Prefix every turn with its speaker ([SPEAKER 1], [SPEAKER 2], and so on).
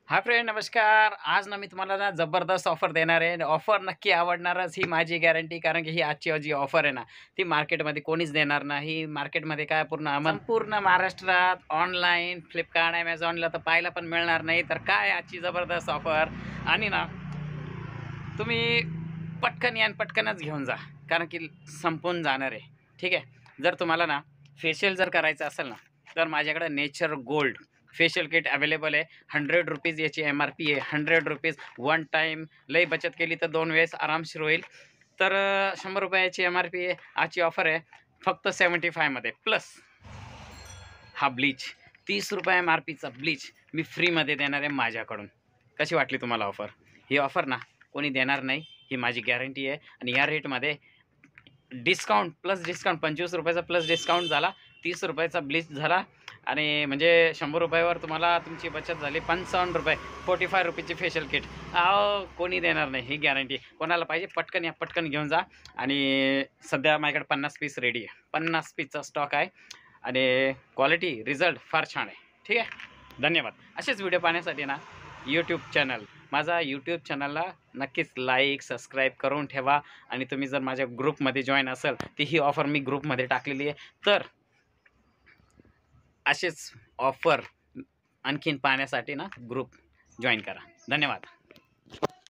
[SPEAKER 1] Hi friend, नमस्कार. आज ना मी तुम्हाला ना जबरदस्त ऑफर देणार आहे. ऑफर नक्की आवडणारच ही माझी गॅरंटी. कारण की ही आजची जी ऑफर आहे ना, ती मार्केटमध्ये कोणीच देणार नाही. मार्केटमध्ये काय संपूर्ण महाराष्ट्रात ऑनलाईन फ्लिपकार्ट, Amazonला तर पाहायला पण मिळणार नाही. तर काय आजची जबरदस्त ऑफर आणि ना तुम्ही पटकन या आणि पटकनच घेऊन जा. कारण की संपून जाणार आहे. ठीक आहे. जर तुम्हाला ना फेशियल जर करायचं असेल ना, तर माझ्याकडे nature gold facial kit available आहे. ₹100 याची MRP आहे. ₹100 वन टाईम. लई बचत केली तर 2 वेळेस आरामशीर होईल. तर ₹100 MRP आहे. आजची ऑफर आहे फक्त 75 मध्ये प्लस हा ब्लीच. ₹30 MRPचा ब्लीच मी फ्रीमध्ये देणार आहे माझ्याकडून. कशी वाटली तुम्हाला ऑफर? ही ऑफर ना कोणी देणार नाही. ही माझी गॅरंटी आहे. आणि या रेटमध्ये discount plus discount ₹25 plus discount झाला. ₹30 ब्लीच झाला आणि म्हणजे ₹100 तुम्हाला तुमची बचत झाली. ₹55 ₹45 ची फेशियल किट. अहो कोणी देणार नाही, ही गॅरंटी. कोणाला पाहिजे पटकन या, पटकन घेऊन जा. आणि सध्या माझ्याकडे 50 पीस रेडी आहे. 50 पीसचा स्टॉक आहे आणि क्वालिटी रिझल्ट फार छान आहे. ठीक आहे. धन्यवाद. असेच व्हिडिओ पाहण्यासाठी ना माझा यूट्यूब चॅनलला नक्कीच लाईक सबस्क्राईब करून ठेवा. आणि तुम्ही जर माझ्या ग्रुपमध्ये जॉईन असाल, ती ही ऑफर मी ग्रुपमध्ये टाकलेली आहे. तर असेच ऑफर आणखीन पाहण्यासाठी ना ग्रुप जॉईन करा. धन्यवाद.